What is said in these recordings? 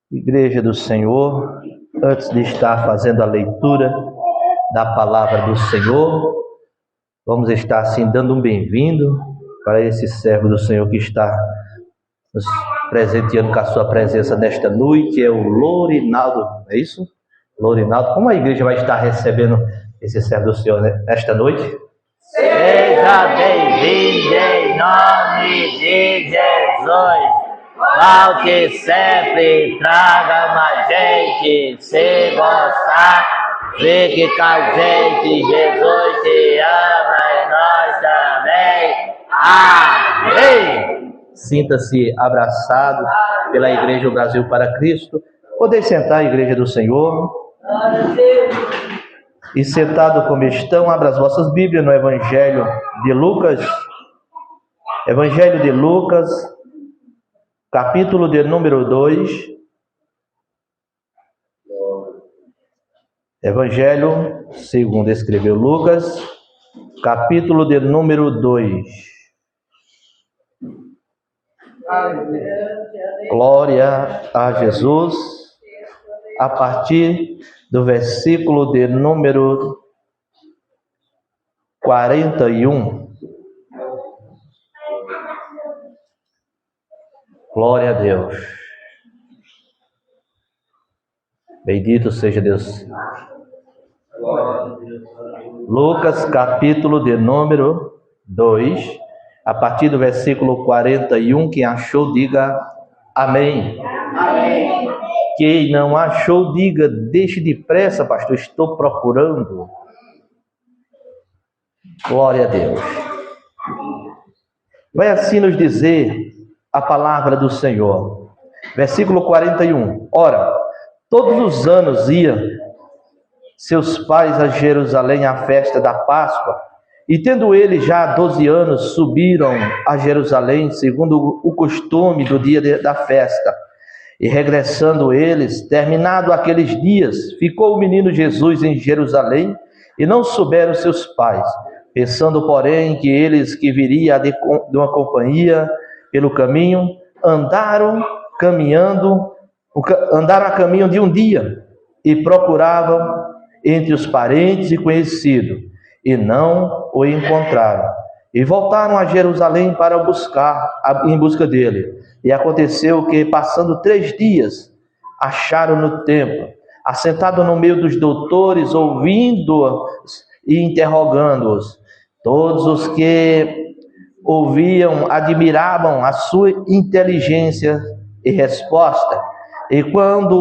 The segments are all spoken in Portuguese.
Igreja do Senhor, antes de estar fazendo a leitura da palavra do Senhor, vamos estar assim dando um bem-vindo para esse servo do Senhor que está nos presenteando com a sua presença nesta noite, é o Lorinaldo, é isso? Lorinaldo, como a igreja vai estar recebendo esse servo do Senhor nesta noite? Seja bem-vindo em nome de Jesus. Volte sempre, traga mais gente, se gostar, fique com a gente, Jesus te ama e nós também. Amém! Sinta-se abraçado pela Igreja do Brasil para Cristo. Podem sentar, Igreja do Senhor. E sentado como estão, abra as vossas Bíblias no Evangelho de Lucas. Evangelho de Lucas, capítulo de número 2. Evangelho, segundo escreveu Lucas, capítulo de número 2. Glória a Jesus. A partir do versículo de número 41. Glória a Deus. Bendito seja Deus. Lucas, capítulo de número 2, a partir do versículo 41. Quem achou, diga amém. Amém. Quem não achou, diga, deixe depressa, pastor, estou procurando. Glória a Deus. Vai assim nos dizer a palavra do Senhor. Versículo 41. Ora, todos os anos iam seus pais a Jerusalém à festa da Páscoa, e tendo eles já 12 anos, subiram a Jerusalém, segundo o costume do dia da festa. E regressando eles, terminado aqueles dias, ficou o menino Jesus em Jerusalém, e não souberam seus pais, pensando, porém, que eles que viria de uma companhia pelo caminho, andaram a caminho de um dia, e procuravam entre os parentes e conhecidos, e não o encontraram. E voltaram a Jerusalém para em busca dele. E aconteceu que, passando 3 dias, acharam no templo, assentado no meio dos doutores, ouvindo-os e interrogando-os. Todos os que ouviam admiravam a sua inteligência e resposta. E quando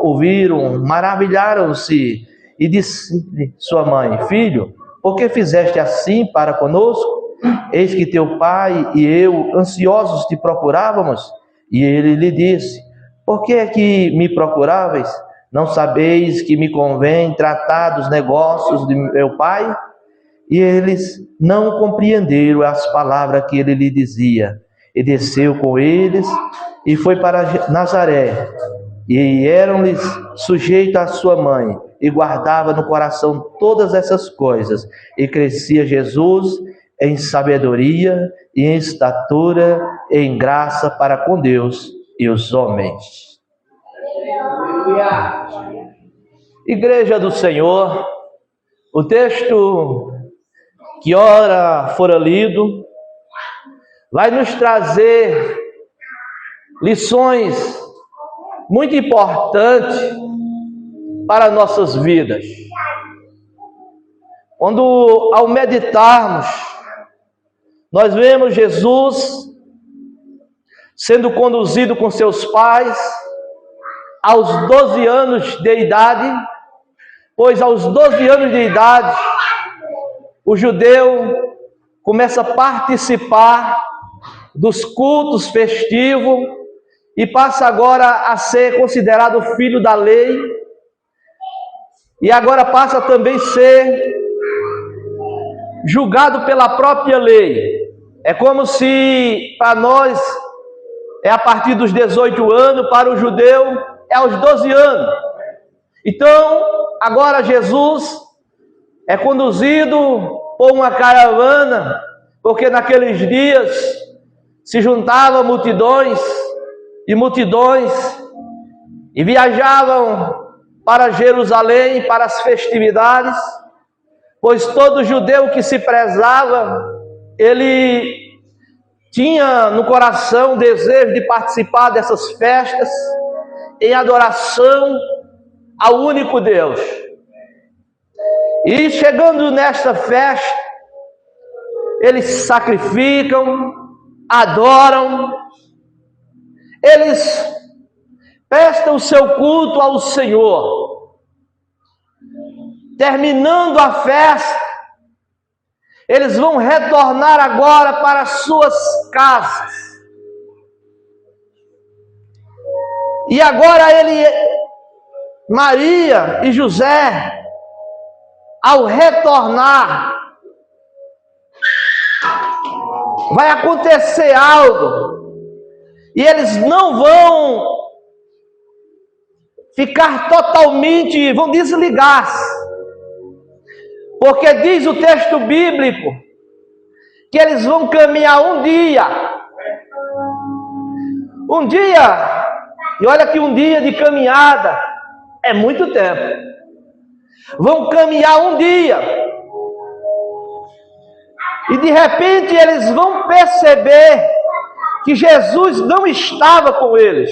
ouviram, maravilharam-se, e disse sua mãe: Filho, por que fizeste assim para conosco? Eis que teu pai e eu, ansiosos, te procurávamos. E ele lhe disse: Por que é que me procuráveis? Não sabeis que me convém tratar dos negócios de meu pai? E eles não compreenderam as palavras que ele lhe dizia. E desceu com eles e foi para Nazaré. E eram-lhes sujeitos à sua mãe, e guardava no coração todas essas coisas. E crescia Jesus em sabedoria e em estatura e em graça para com Deus e os homens. Igreja do Senhor, o texto que ora fora lido vai nos trazer lições muito importantes para nossas vidas. Quando, ao meditarmos, nós vemos Jesus sendo conduzido com seus pais aos 12 anos de idade, pois aos 12 anos de idade, o judeu começa a participar dos cultos festivos e passa agora a ser considerado filho da lei, e agora passa também a ser julgado pela própria lei. É como se para nós é a partir dos 18 anos, para o judeu é aos 12 anos. Então, agora Jesus é conduzido por uma caravana, porque naqueles dias se juntavam multidões e multidões, e viajavam para Jerusalém para as festividades, pois todo judeu que se prezava, ele tinha no coração o desejo de participar dessas festas em adoração ao único Deus. E chegando nesta festa, eles sacrificam, adoram, eles prestam o seu culto ao Senhor. Terminando a festa, eles vão retornar agora para as suas casas. E agora Maria e José, ao retornar, vai acontecer algo. E eles não vão ficar totalmente, vão desligar-se. Porque diz o texto bíblico que eles vão caminhar um dia. Um dia, e olha que um dia de caminhada é muito tempo. Vão caminhar um dia. E de repente eles vão perceber que Jesus não estava com eles.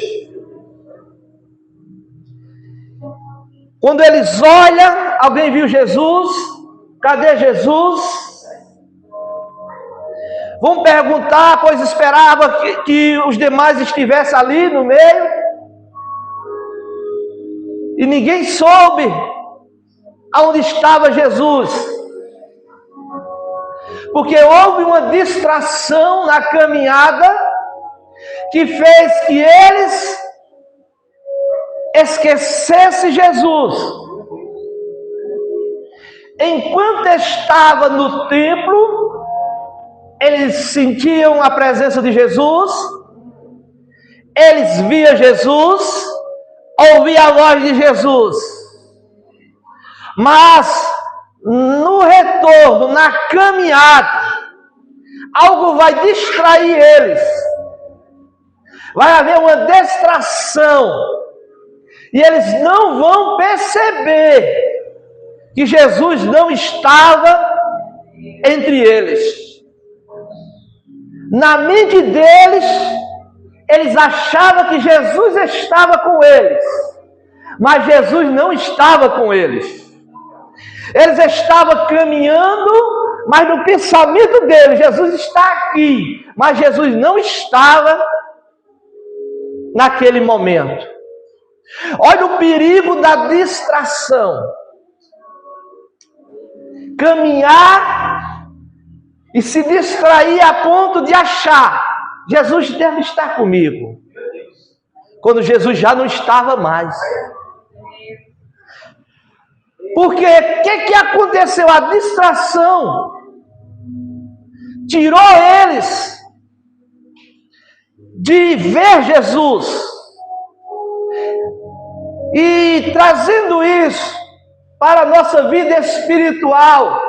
Quando eles olham, alguém viu Jesus? Cadê Jesus? Vão perguntar, pois esperava que os demais estivessem ali no meio. E ninguém soube aonde estava Jesus. Porque houve uma distração na caminhada que fez que eles esquecessem Jesus. Enquanto estava no templo, eles sentiam a presença de Jesus, eles viam Jesus, ouviam a voz de Jesus. Mas no retorno, na caminhada, algo vai distrair eles. Vai haver uma distração. E eles não vão perceber que Jesus não estava entre eles. Na mente deles, eles achavam que Jesus estava com eles. Mas Jesus não estava com eles. Eles estavam caminhando, mas no pensamento deles, Jesus está aqui. Mas Jesus não estava naquele momento. Olha o perigo da distração. Caminhar e se distrair a ponto de achar: Jesus deve estar comigo, quando Jesus já não estava mais. Porque o que aconteceu? A distração tirou eles de ver Jesus. E trazendo isso para a nossa vida espiritual,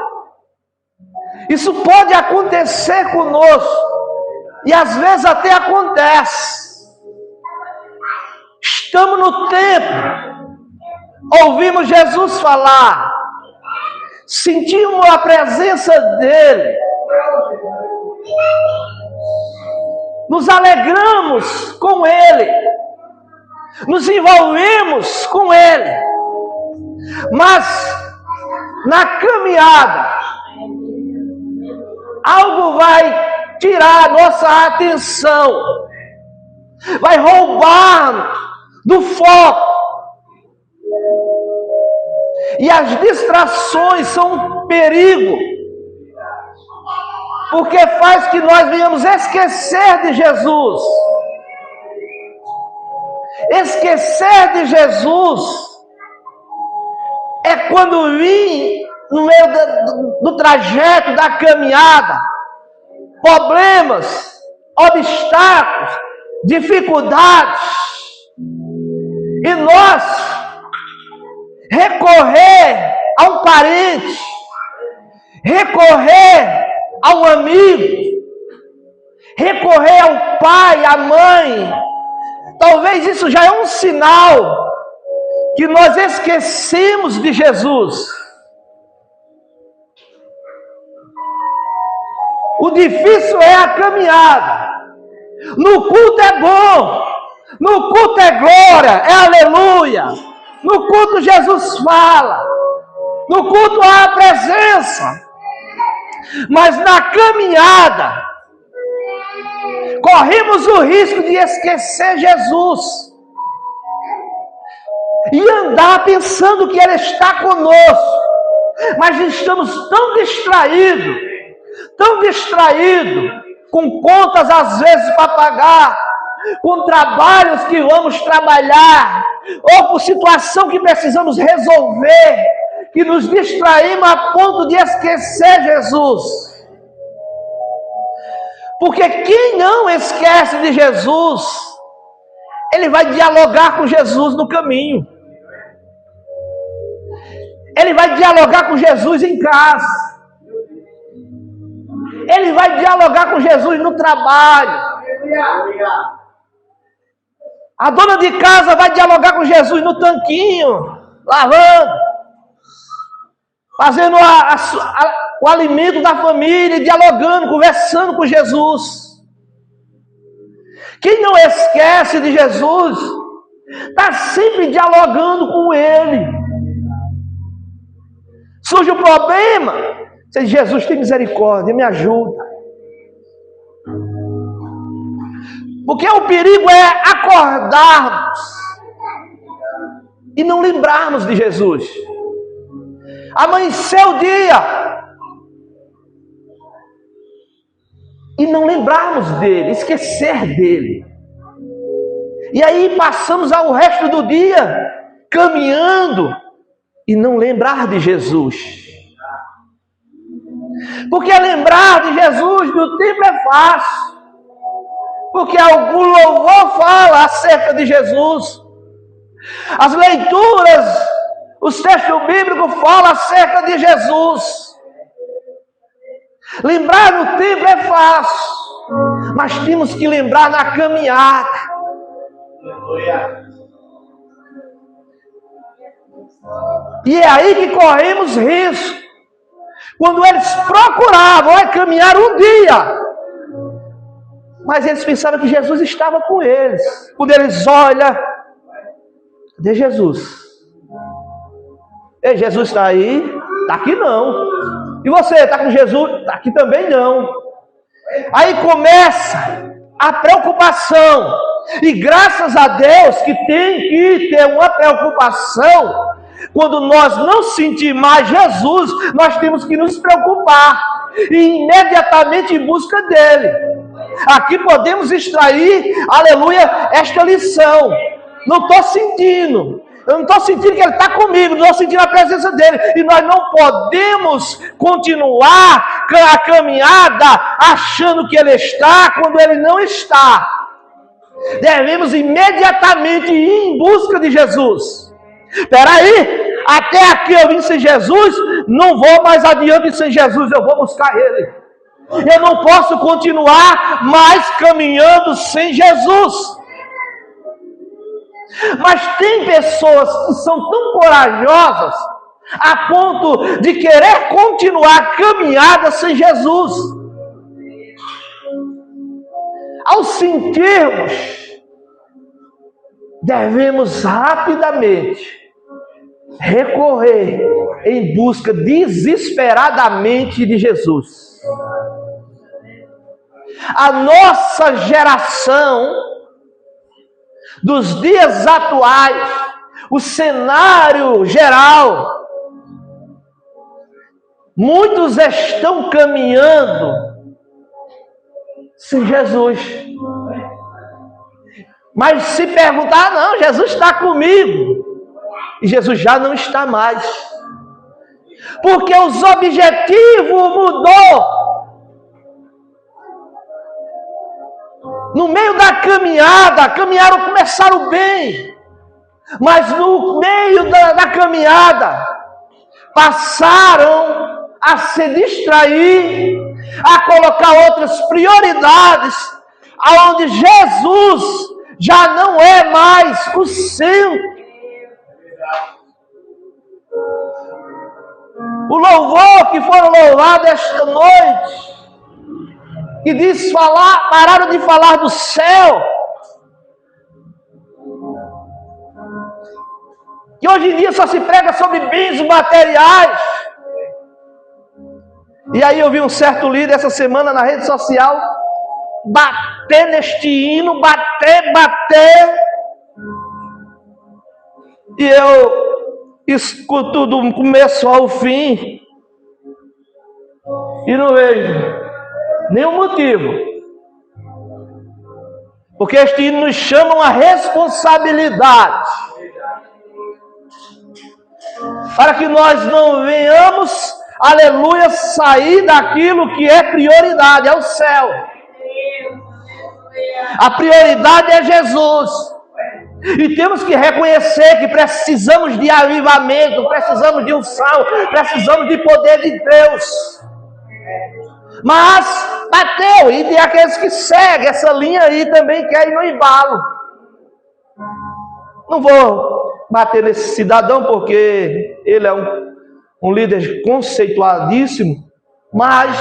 isso pode acontecer conosco, e às vezes até acontece. Estamos no templo, ouvimos Jesus falar, sentimos a presença dele, nos alegramos com ele, nos envolvemos com ele, mas na caminhada algo vai tirar a nossa atenção, vai roubar do foco. E as distrações são um perigo, porque faz que nós venhamos esquecer de Jesus. Esquecer de Jesus é quando vim no meio do trajeto, da caminhada, problemas, obstáculos, dificuldades, e nós recorrer a um parente, recorrer a um amigo, recorrer ao pai, à mãe, Talvez isso já é um sinal que nós esquecemos de Jesus. O difícil é a caminhada. No culto é bom, no culto é glória, é aleluia. No culto Jesus fala, no culto há a presença. Mas na caminhada, corremos o risco de esquecer Jesus e andar pensando que Ele está conosco, mas estamos tão distraídos, com contas às vezes para pagar, com trabalhos que vamos trabalhar, ou por situação que precisamos resolver, que nos distraímos a ponto de esquecer Jesus. Porque quem não esquece de Jesus, ele vai dialogar com Jesus no caminho. Ele vai dialogar com Jesus em casa. Ele vai dialogar com Jesus no trabalho. A dona de casa vai dialogar com Jesus no tanquinho, lavando, fazendo o alimento da família, dialogando, conversando com Jesus. Quem não esquece de Jesus, está sempre dialogando com Ele. Surge o problema, você diz: Jesus, tem misericórdia, me ajuda. Porque o perigo é acordarmos e não lembrarmos de Jesus. Amanhecer o dia e não lembrarmos dele, esquecer dele. E aí passamos o resto do dia caminhando e não lembrar de Jesus. Porque lembrar de Jesus no tempo é fácil. Porque algum louvor fala acerca de Jesus. As leituras, os textos bíblicos falam acerca de Jesus. Lembrar no tempo é fácil, mas temos que lembrar na caminhada. E é aí que corremos risco. Quando eles procuravam caminhar um dia, mas eles pensavam que Jesus estava com eles. Quando eles olham, cadê Jesus? Ei, Jesus está aí? Está aqui não. E você, está com Jesus? Está aqui também não. Aí começa a preocupação. E graças a Deus que tem que ter uma preocupação. Quando nós não sentirmos mais Jesus, nós temos que nos preocupar. E imediatamente em busca dele. Aqui podemos extrair, aleluia, esta lição. Não estou sentindo. Eu não estou sentindo que Ele está comigo, não estou sentindo a presença dEle. E nós não podemos continuar a caminhada achando que Ele está quando Ele não está. Devemos imediatamente ir em busca de Jesus. Espera aí, até aqui eu vim sem Jesus, não vou mais adiante sem Jesus, eu vou buscar Ele. Eu não posso continuar mais caminhando sem Jesus. Mas tem pessoas que são tão corajosas a ponto de querer continuar a caminhada sem Jesus. Ao sentirmos, devemos rapidamente recorrer em busca desesperadamente de Jesus. A nossa geração dos dias atuais, o cenário geral, muitos estão caminhando sem Jesus. Mas se perguntar, não, Jesus está comigo. E Jesus já não está mais. Porque os objetivos mudou. No meio da caminhada, começaram bem. Mas no meio da caminhada, passaram a se distrair, a colocar outras prioridades, aonde Jesus já não é mais o centro. O louvor que foram louvados esta noite, que diz pararam de falar do céu, que hoje em dia só se prega sobre bens materiais. E aí eu vi um certo líder essa semana na rede social bater neste hino, bater. E eu escuto do começo ao fim e não vejo nenhum motivo, porque este hino nos chama a responsabilidade para que nós não venhamos, aleluia, sair daquilo que é prioridade, é o céu. A prioridade é Jesus. E temos que reconhecer que precisamos de avivamento, precisamos de unção, precisamos de poder de Deus. Mas bateu, e tem aqueles que seguem essa linha aí também, querem ir no embalo. Não vou bater nesse cidadão porque ele é um líder conceituadíssimo, mas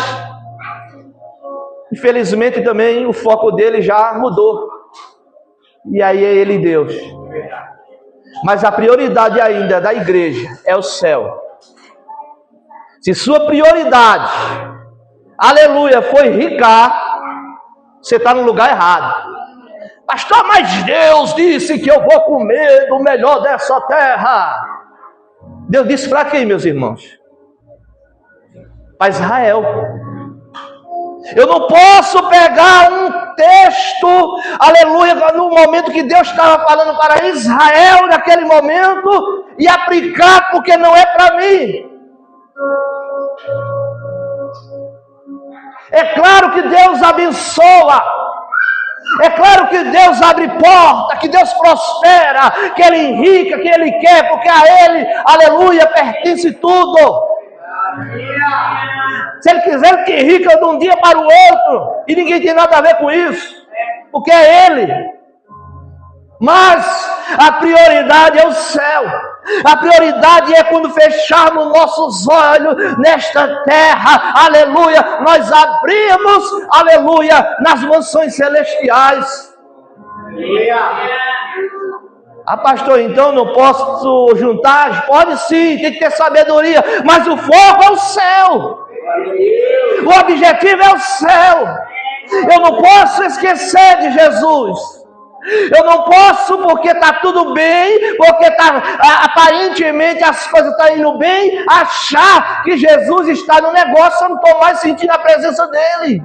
infelizmente também o foco dele já mudou. E aí é ele e Deus. Mas a prioridade ainda da igreja é o céu. Se sua prioridade, aleluia, foi ricar, você está no lugar errado. Pastor, mas Deus disse que eu vou comer do melhor dessa terra. Deus disse para quem, meus irmãos? Para Israel. Eu não posso pegar um texto, aleluia, no momento que Deus estava falando para Israel, naquele momento, e aplicar porque não é para mim. É claro que Deus abençoa, é claro que Deus abre porta, que Deus prospera, que Ele enriquece, que Ele quer, porque a Ele, aleluia, pertence tudo. Se Ele quiser, Ele que enriquece de um dia para o outro, e ninguém tem nada a ver com isso, porque é Ele. Mas a prioridade é o céu. A prioridade é quando fecharmos nossos olhos nesta terra, aleluia, nós abrimos, aleluia, nas mansões celestiais. Ah, pastor, então não posso juntar? Pode sim, tem que ter sabedoria, mas o foco é o céu. O objetivo é o céu. Eu não posso esquecer de Jesus. Eu não posso, porque está tudo bem, porque aparentemente as coisas estão indo bem, achar que Jesus está no negócio, eu não estou mais sentindo a presença dele.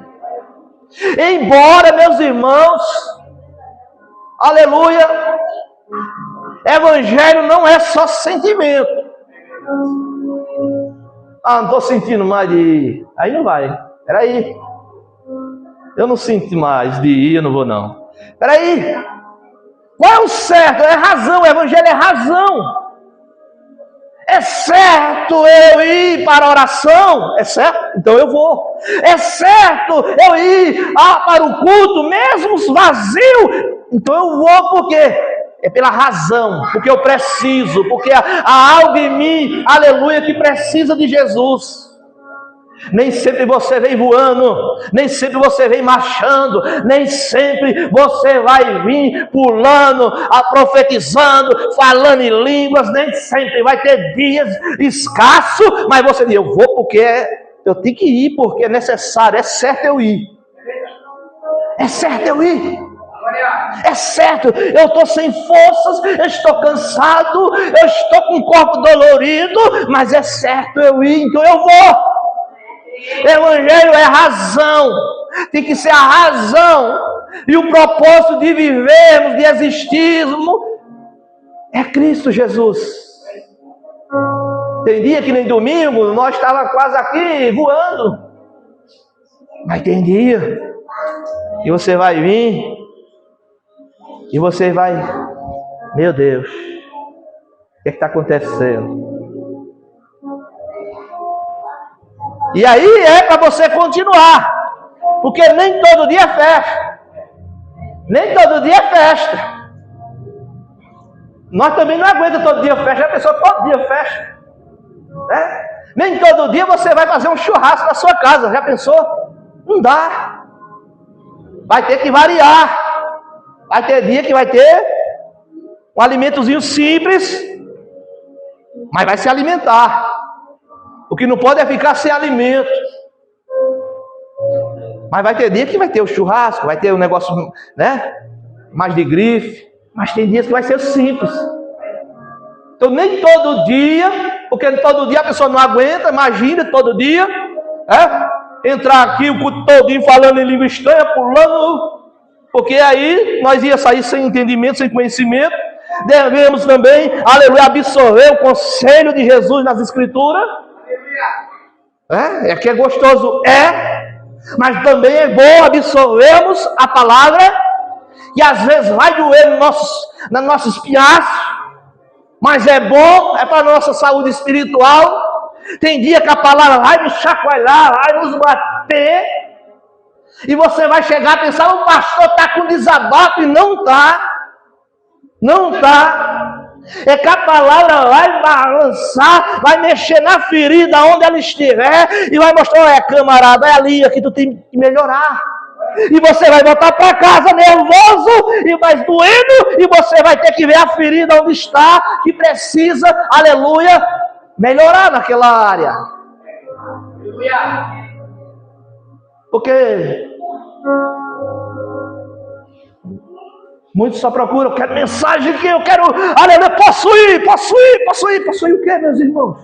Embora, meus irmãos, aleluia, evangelho não é só sentimento. Ah, não estou sentindo mais de ir. Aí não vai. Peraí. Eu não sinto mais de ir, eu não vou não. Peraí, qual é o certo? É razão, o evangelho é razão. É certo eu ir para a oração? É certo? Então eu vou. É certo eu ir para o culto, mesmo vazio? Então eu vou, porque é pela razão, porque eu preciso, porque há algo em mim, aleluia, que precisa de Jesus. Nem sempre você vem voando, nem sempre você vem marchando, nem sempre você vai vir pulando, profetizando, falando em línguas, nem sempre vai ter dias escassos, mas você diz, eu vou porque eu tenho que ir, porque é necessário, é certo eu ir. É certo eu ir. É certo, eu estou sem forças, eu estou cansado, eu estou com o corpo dolorido, mas é certo eu ir, então eu vou. Evangelho é razão, tem que ser a razão, e o propósito de vivermos, de existirmos, é Cristo Jesus. Tem dia que nem domingo, nós estávamos quase aqui voando, mas tem dia que você vai vir, e você vai, meu Deus, o que está acontecendo? E aí é para você continuar, porque nem todo dia fecha, Nem todo dia é festa. Nós também não aguentamos todo dia festa. A pessoa todo dia festa, né? Nem todo dia você vai fazer um churrasco na sua casa. Já pensou? Não dá. Vai ter que variar. Vai ter dia que vai ter um alimentozinho simples, mas vai se alimentar. O que não pode é ficar sem alimento. Mas vai ter dia que vai ter o churrasco, vai ter um negócio, né, mais de grife. Mas tem dias que vai ser simples. Então nem todo dia, porque todo dia a pessoa não aguenta, imagina todo dia, entrar aqui o culto todinho falando em língua estranha, pulando, porque aí nós ia sair sem entendimento, sem conhecimento. Devemos também, aleluia, absorver o conselho de Jesus nas Escrituras. É que é gostoso, mas também é bom absorvermos a palavra, que às vezes vai doer na nossos piaços, mas é bom, é para a nossa saúde espiritual. Tem dia que a palavra vai nos chacoalhar, vai nos bater, e você vai chegar a pensar, o pastor está com desabafo, e não está. Não está. É que a palavra vai balançar, vai mexer na ferida onde ela estiver, e vai mostrar, camarada, é ali que tu tem que melhorar. E você vai voltar para casa nervoso e mais doendo, e você vai ter que ver a ferida onde está, que precisa, aleluia, melhorar naquela área. Porque muitos só procuram, eu quero mensagem que eu quero, aleluia, possuir o que, meus irmãos?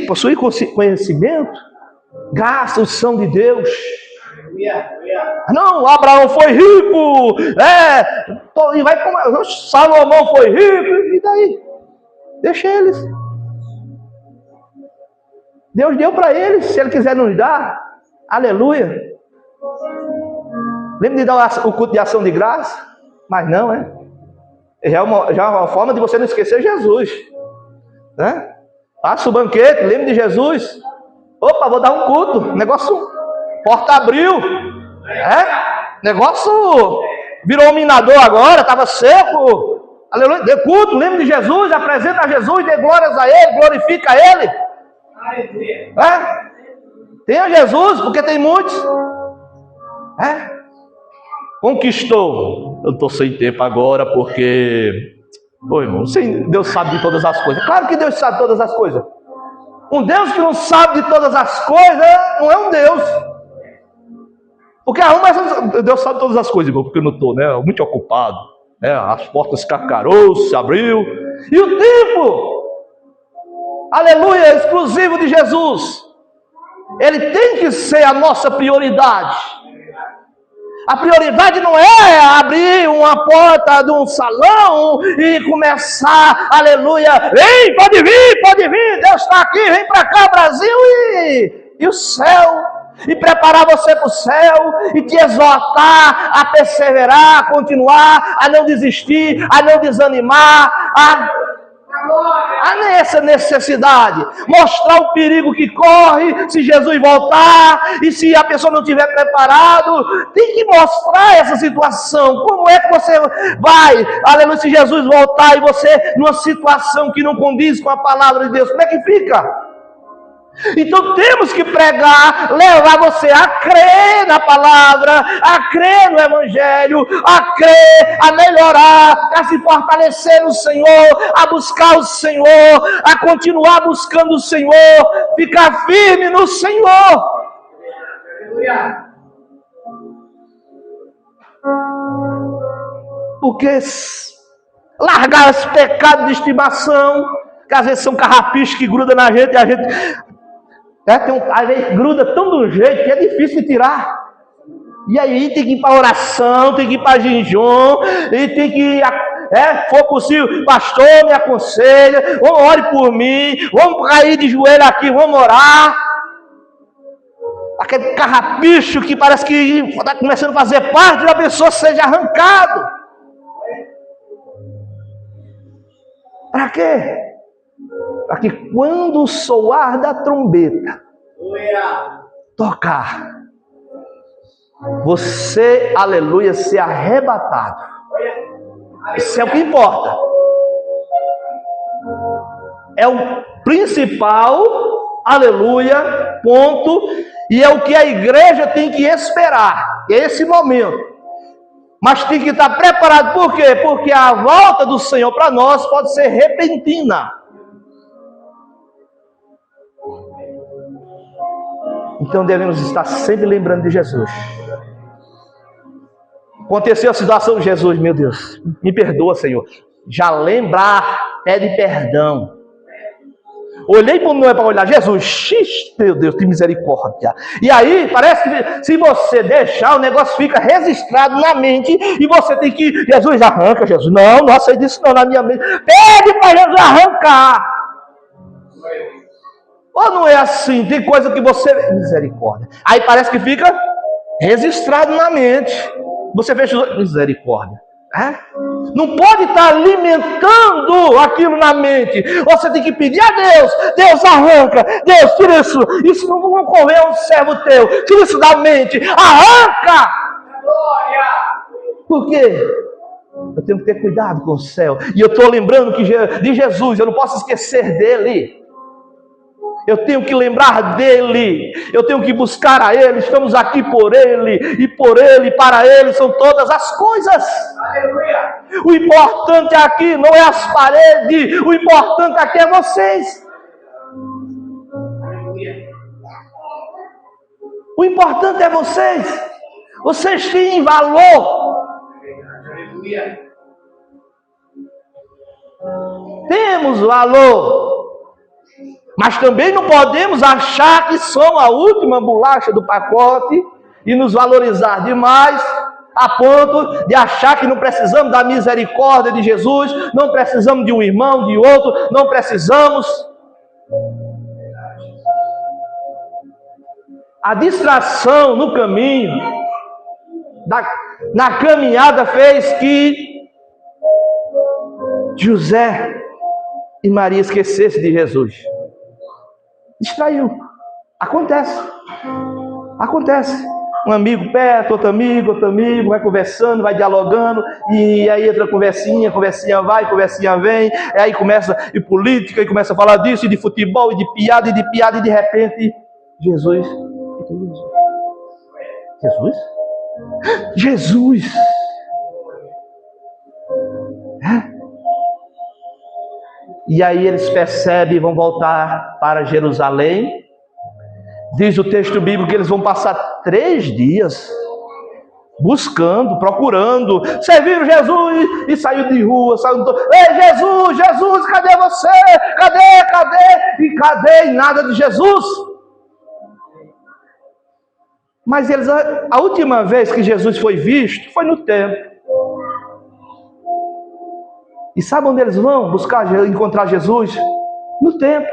Possuir conhecimento, gasta o som de Deus. Não, Abraão foi rico, e vai como Salomão foi rico, e daí? Deixa eles. Deus deu para eles, se Ele quiser nos dar, aleluia. Lembra de dar o culto de ação de graça? Mas não, já é uma forma de você não esquecer Jesus, né? Faça o banquete, lembre de Jesus. Opa, vou dar um culto. Negócio, porta abriu. Negócio virou um minador agora, estava seco. Aleluia, dê culto, lembre de Jesus, apresenta a Jesus, dê glórias a Ele, glorifica a Ele. Tenha Jesus, porque tem muitos. Conquistou. Eu estou sem tempo agora, porque... Pô, irmão, Deus sabe de todas as coisas. Claro que Deus sabe de todas as coisas. Um Deus que não sabe de todas as coisas não é um Deus. Porque Deus sabe de todas as coisas, irmão, porque eu não estou, muito ocupado. As portas escancarou, se abriu. E o tempo, aleluia, exclusivo de Jesus, ele tem que ser a nossa prioridade. A prioridade não é abrir uma porta de um salão e começar, aleluia, vem, pode vir, Deus está aqui, vem para cá, Brasil, e o céu, e preparar você para o céu, e te exortar a perseverar, a continuar, a não desistir, a não desanimar, há nessa necessidade, mostrar o perigo que corre se Jesus voltar, e se a pessoa não estiver preparado, tem que mostrar essa situação. Como é que você vai, aleluia, se Jesus voltar e você numa situação que não condiz com a palavra de Deus, como é que fica? Então temos que pregar, levar você a crer na palavra, a crer no Evangelho, a crer, a melhorar, a se fortalecer no Senhor, a buscar o Senhor, a continuar buscando o Senhor, ficar firme no Senhor. Porque largar os pecados de estimação, que às vezes são carrapichos que grudam na gente, e a gente... às vezes gruda tão do jeito que é difícil de tirar. E aí tem que ir para oração, tem que ir para jejum, e tem que, for possível, pastor, me aconselha, ore por mim, vamos cair de joelho aqui, vamos orar. Aquele carrapicho que parece que está começando a fazer parte da pessoa seja arrancado. Para quê? Para que quando o soar da trombeta tocar, você, aleluia, ser arrebatado. Isso é o que importa. É o principal, aleluia, ponto, e é o que a igreja tem que esperar, esse momento. Mas tem que estar preparado, por quê? Porque a volta do Senhor para nós pode ser repentina. Então devemos estar sempre lembrando de Jesus. Aconteceu a situação de Jesus, meu Deus, me perdoa, Senhor. Já lembrar, pede perdão. Olhei para o Noé para olhar, Jesus, meu Deus, tem misericórdia. E aí, parece que se você deixar, o negócio fica registrado na mente e você tem que, Jesus, arranca, Jesus. Não aceito isso não na minha mente. Pede para Jesus arrancar. Ou não é assim? Tem coisa que você... Misericórdia. Aí parece que fica registrado na mente. Você fecha... Misericórdia. Não pode estar alimentando aquilo na mente. Você tem que pedir a Deus. Deus arranca. Deus, tira isso. Isso não convém a um servo teu. Tira isso da mente. Arranca. Por quê? Eu tenho que ter cuidado com o céu. E eu estou lembrando de Jesus. Eu não posso esquecer dele. Eu tenho que lembrar dele, eu tenho que buscar a ele, estamos aqui por ele, e por ele, para ele, são todas as coisas. Aleluia. O importante aqui não é as paredes, o importante aqui é vocês. Aleluia. O importante é vocês. Vocês têm valor. Aleluia. Temos valor. Mas também não podemos achar que somos a última bolacha do pacote e nos valorizar demais a ponto de achar que não precisamos da misericórdia de Jesus, não precisamos de um irmão, de outro, não precisamos. A distração no caminho, na caminhada, fez que José e Maria esquecessem de Jesus. Distraiu. Acontece. Um amigo perto, outro amigo, vai conversando, vai dialogando, e aí entra conversinha vai, conversinha vem, e aí começa e política, e começa a falar disso, e de futebol, e de piada, e de repente, Jesus. E aí eles percebem e vão voltar para Jerusalém. Diz o texto bíblico que eles vão passar 3 dias buscando, procurando. Serviram Jesus e saiu de rua, ei, Jesus, cadê você? Cadê? E cadê? E nada de Jesus. Mas eles, a última vez que Jesus foi visto foi no templo. E sabe onde eles vão encontrar Jesus? No templo.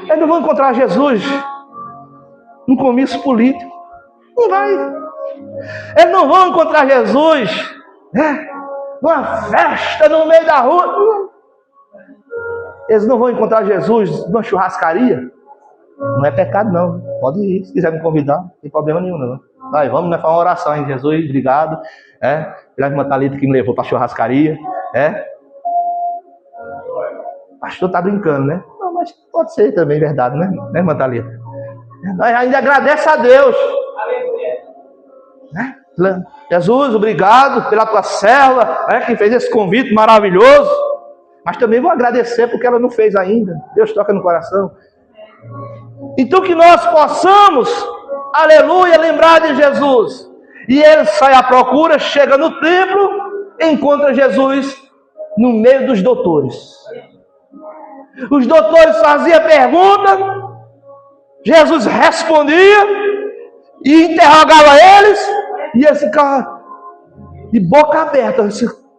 Eles não vão encontrar Jesus num comício político. Não vai. Eles não vão encontrar Jesus numa festa no meio da rua. Eles não vão encontrar Jesus numa churrascaria. Não é pecado não. Pode ir, se quiser me convidar, não tem problema nenhum não. Vai, vamos fazer uma oração, hein? Jesus, obrigado. Pela irmã Thalita que me levou para a churrascaria. O pastor está brincando, né? Não, mas pode ser também verdade, né? Né, irmã Thalita? Nós ainda agradece a Deus. Jesus, obrigado pela tua serva, que fez esse convite maravilhoso. Mas também vou agradecer porque ela não fez ainda. Deus toca no coração. Então que nós possamos, aleluia, lembrar de Jesus. E ele sai à procura, chega no templo, encontra Jesus no meio dos doutores. Os doutores faziam pergunta, Jesus respondia e interrogava eles, e eles ficavam de boca aberta,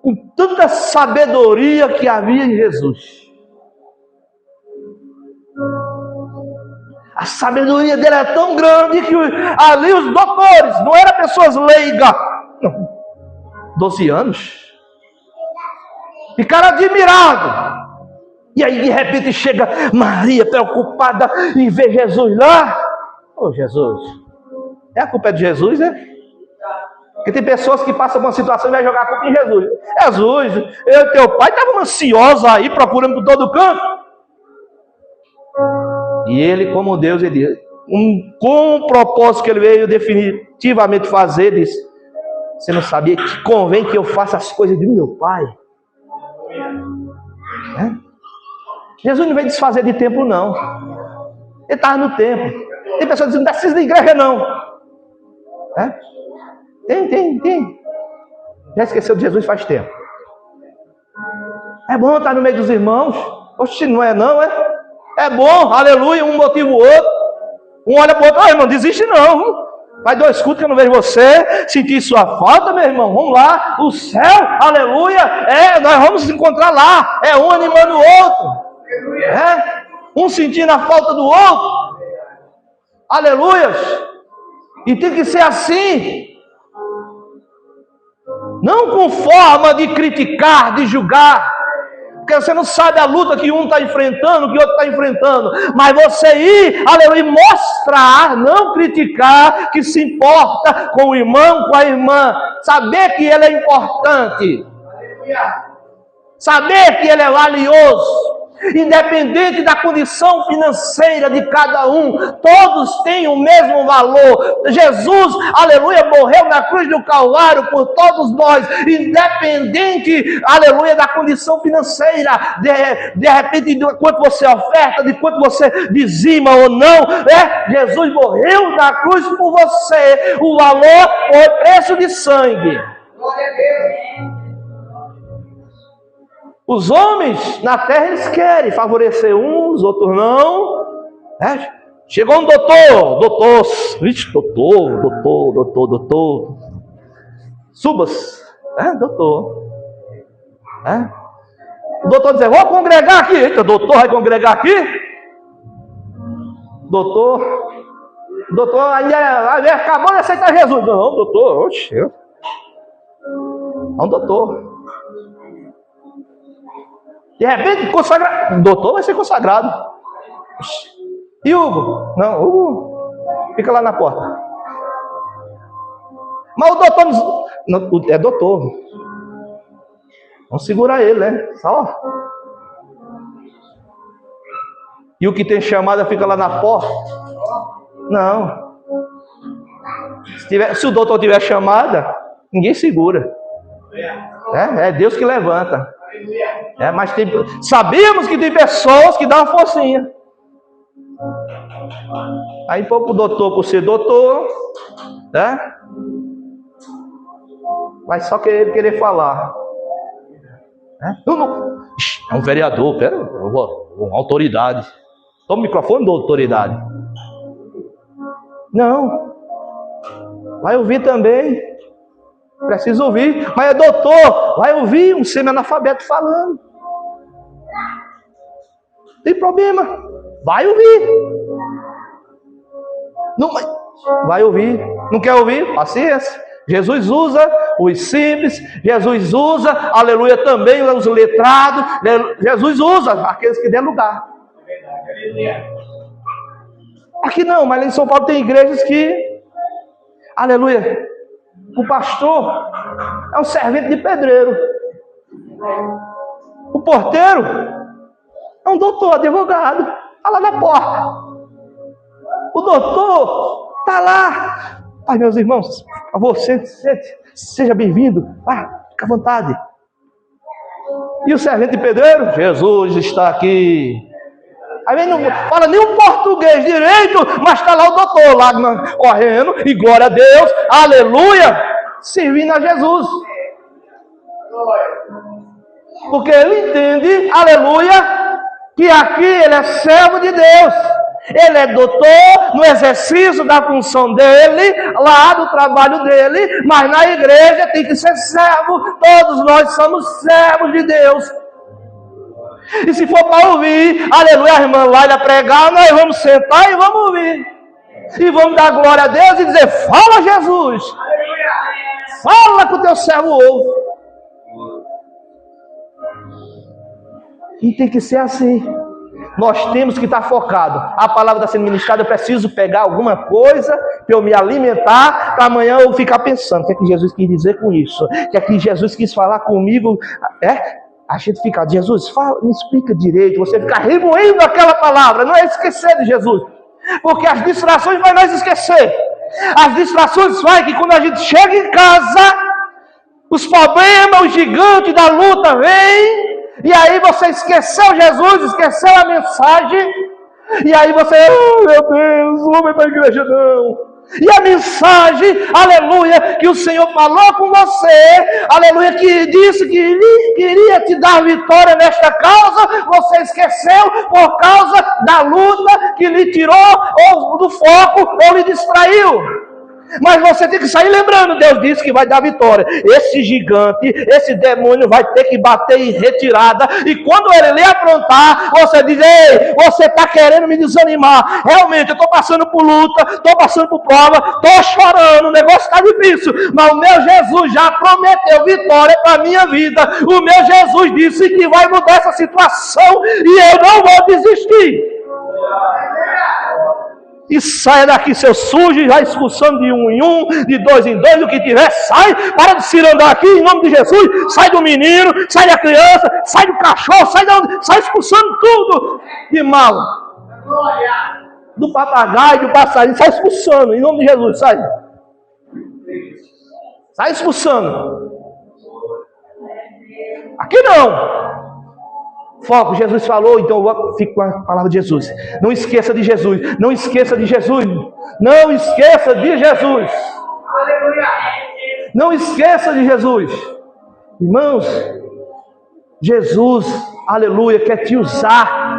com tanta sabedoria que havia em Jesus. A sabedoria dele é tão grande que ali os doutores, não eram pessoas leigas, 12 anos, ficaram admirados. E aí de repente chega Maria preocupada em ver Jesus lá. Jesus, A culpa é de Jesus, né? Porque tem pessoas que passam por uma situação e vai jogar a culpa em Jesus. Jesus, eu e teu pai estavam ansiosos aí, procurando por todo canto. E ele, como Deus, ele com o propósito que ele veio definitivamente fazer, disse: você não sabia que convém que eu faça as coisas de meu pai? Jesus não veio desfazer de templo, não. Ele estava no templo. Tem pessoas que dizem: não precisa de igreja, não. Tem. Já esqueceu de Jesus faz tempo. É bom estar no meio dos irmãos. Oxe, não é não, é? É bom, aleluia, um motiva o outro. Um olha para o outro: irmão, desiste não. Vai 2 cultos que eu não vejo você. Sentir sua falta, meu irmão. Vamos lá. O céu, aleluia. Nós vamos nos encontrar lá. Um animando o outro. Um sentindo a falta do outro. Aleluias. E tem que ser assim. Não com forma de criticar, de julgar. Porque você não sabe a luta que um está enfrentando, que o outro está enfrentando. Mas você ir, aleluia, mostrar, não criticar, que se importa com o irmão, com a irmã. Saber que ele é importante. Saber que ele é valioso. Independente da condição financeira de cada um, todos têm o mesmo valor. Jesus, aleluia, morreu na cruz do Calvário por todos nós, independente, aleluia, da condição financeira, de repente, de quanto você oferta, de quanto você dizima ou não, Jesus morreu na cruz por você, o valor foi preço de sangue. Glória a Deus. Os homens na terra eles querem favorecer uns, outros não. Chegou um doutor, Subas, doutor. O doutor diz: vou congregar aqui. Eita, doutor vai congregar aqui? Doutor ainda acabou de aceitar Jesus. Não, doutor, oxe. É um doutor. De repente, consagrado. O doutor vai ser consagrado. E Hugo? Não, Hugo fica lá na porta. Mas o doutor não, é doutor. Vamos segurar ele, né? Só. E o que tem chamada fica lá na porta? Não. Se o doutor tiver chamada, ninguém segura. É Deus que levanta. Mas sabíamos que tem pessoas que dão uma forcinha. Aí foi pro doutor por ser doutor, vai só querer falar. É um vereador, uma autoridade. Toma o microfone da autoridade. Não. Vai ouvir também. Precisa ouvir, mas é doutor, vai ouvir um semi-analfabeto falando. Tem problema, vai ouvir. Não, vai ouvir, não quer ouvir? Paciência. Jesus usa os simples, Jesus usa, aleluia, também os letrados, Jesus usa aqueles que der lugar. Aqui não, mas lá em São Paulo tem igrejas que, aleluia, o pastor é um servente de pedreiro. O porteiro é um doutor, advogado. Está lá na porta. O doutor está lá. Ai, meus irmãos, por favor, sente, seja bem-vindo. Fica à vontade. E o servente de pedreiro? Jesus está aqui. Aí não fala nem o português direito, mas está lá o doutor, lá correndo, e glória a Deus, aleluia, servindo a Jesus. Porque ele entende, aleluia, que aqui ele é servo de Deus. Ele é doutor no exercício da função dele, lá do trabalho dele, mas na igreja tem que ser servo. Todos nós somos servos de Deus. E se for para ouvir, aleluia, a irmã Laila pregar, nós vamos sentar e vamos ouvir. E vamos dar glória a Deus e dizer: fala, Jesus. Fala que o teu servo ouve. E tem que ser assim. nós temos que estar focados. A palavra está sendo ministrada, eu preciso pegar alguma coisa para eu me alimentar, para amanhã eu ficar pensando, o que é que Jesus quis dizer com isso? O que é que Jesus quis falar comigo? A gente fica, Jesus, fala, me explica direito, você fica remoendo aquela palavra, não é esquecer de Jesus, porque as distrações vai nós esquecer. As distrações fazem que quando a gente chega em casa, os problemas, o gigante da luta vem, e aí você esqueceu Jesus, esqueceu a mensagem, e aí você, oh meu Deus, não vou para a igreja não. E a mensagem, aleluia, que o Senhor falou com você, aleluia, que disse que queria te dar vitória nesta causa, você esqueceu por causa da luta que lhe tirou ou do foco ou lhe distraiu. Mas você tem que sair lembrando, Deus disse que vai dar vitória. Esse gigante, esse demônio vai ter que bater em retirada. E quando ele lhe aprontar, você diz, ei, você está querendo me desanimar. Realmente, eu estou passando por luta, estou passando por prova, estou chorando, o negócio está difícil. Mas o meu Jesus já prometeu vitória para a minha vida. O meu Jesus disse que vai mudar essa situação e eu não vou desistir. E saia daqui, seu sujo, vai expulsando de um em um, de dois em dois, o que tiver, sai, para de se andar aqui, em nome de Jesus, sai do menino, sai da criança, sai do cachorro, sai expulsando tudo de mal. Do papagaio, do passarinho, sai expulsando, em nome de Jesus, sai. Sai expulsando. Aqui não. Foco, Jesus falou, então eu fico com a palavra de Jesus. Não esqueça de Jesus. Não esqueça de Jesus. Não esqueça de Jesus. Aleluia. Não esqueça de Jesus. Irmãos, Jesus, aleluia, quer te usar.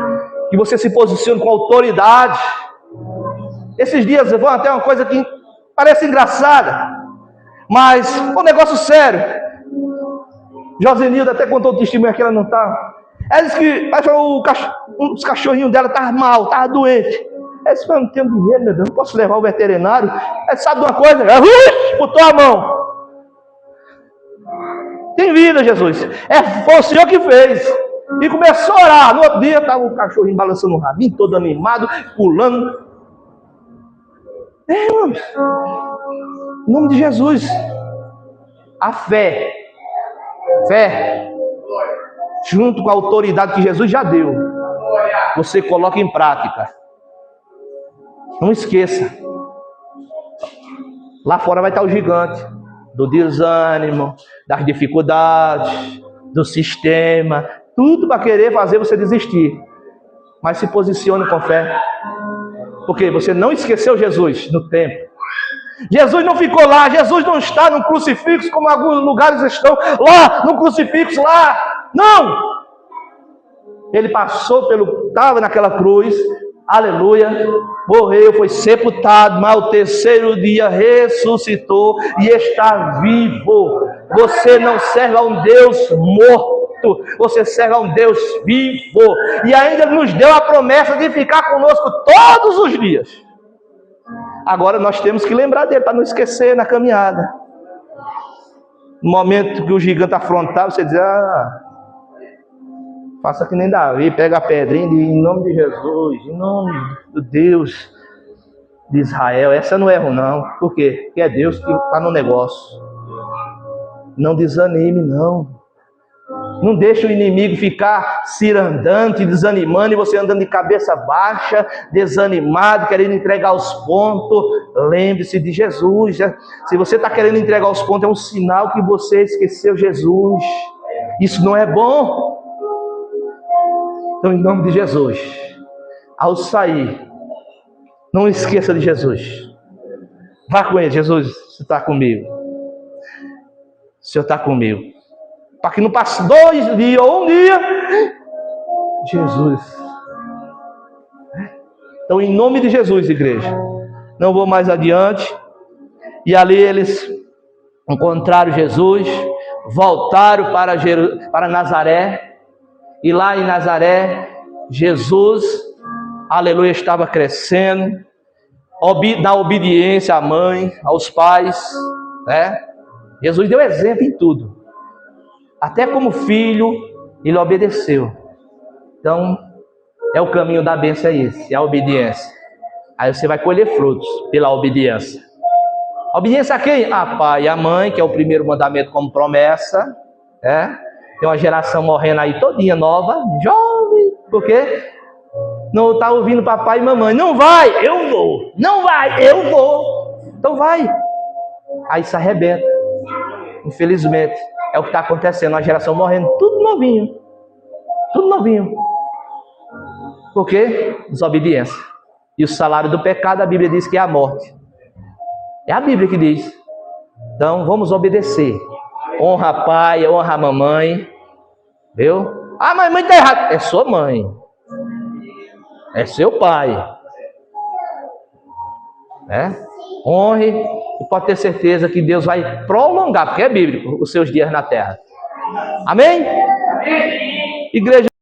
Que você se posicione com autoridade. Esses dias vão até uma coisa que parece engraçada, mas é um negócio sério. Josenilda até contou o testemunho que ela não está. Ela disse que os cachorrinhos dela estavam mal, estavam doentes. Ela disse, eu não tenho dinheiro, meu Deus, não posso levar ao veterinário. Ela sabe de uma coisa? Ela botou a mão. Tem vida, Jesus. Foi o Senhor que fez. E começou a orar. No outro dia estava o cachorrinho balançando o rabinho, todo animado, pulando. Irmãos, em nome de Jesus. A fé, junto com a autoridade que Jesus já deu, você coloca em prática. Não esqueça. Lá fora vai estar o gigante do desânimo, das dificuldades, do sistema, tudo para querer fazer você desistir. Mas se posicione com fé, porque você não esqueceu Jesus no tempo. Jesus não ficou lá, Jesus não está no crucifixo como alguns lugares estão lá no crucifixo lá. Não! Ele passou estava naquela cruz, aleluia, morreu, foi sepultado, mas ao terceiro dia ressuscitou e está vivo. Você não serve a um Deus morto, você serve a um Deus vivo. E ainda nos deu a promessa de ficar conosco todos os dias. Agora nós temos que lembrar dele para não esquecer na caminhada. No momento que o gigante afrontar, você diz, faça que nem Davi, pega a pedrinha e diz, em nome de Jesus, em nome do Deus de Israel. Essa não erro não. Por quê? Porque é Deus que está no negócio. Não desanime não. Não deixe o inimigo ficar cirandando e desanimando, e você andando de cabeça baixa, desanimado, querendo entregar os pontos. Lembre-se de Jesus. Se você está querendo entregar os pontos, é um sinal que você esqueceu Jesus. Isso não é bom. Então, em nome de Jesus, ao sair, não esqueça de Jesus. Vá com ele. Jesus, você está comigo. O Senhor está comigo. Para que não passe 2 dias ou um dia. Jesus. Então, em nome de Jesus, igreja, não vou mais adiante. E ali eles encontraram Jesus, voltaram para Nazaré. E lá em Nazaré, Jesus, aleluia, estava crescendo, na obediência à mãe, aos pais, né? Jesus deu exemplo em tudo. Até como filho, ele obedeceu. Então, É o caminho da bênção, é esse, é a obediência. Aí você vai colher frutos pela obediência. Obediência a quem? A pai e a mãe, que é o primeiro mandamento como promessa. Tem uma geração morrendo aí todinha nova, jovem. Por quê? Não está ouvindo papai e mamãe. Não vai, eu vou. Não vai, eu vou. Então vai. Aí se arrebenta. Infelizmente, é o que está acontecendo. Uma geração morrendo, tudo novinho. Tudo novinho. Por quê? Desobediência. E o salário do pecado, a Bíblia diz que é a morte. É a Bíblia que diz. Então, vamos obedecer. Honra a pai, honra a mamãe. Viu? Ah, mas mãe está errada. É sua mãe. É seu pai. Honre. E pode ter certeza que Deus vai prolongar, porque é bíblico, os seus dias na terra. Amém? Amém. Igreja.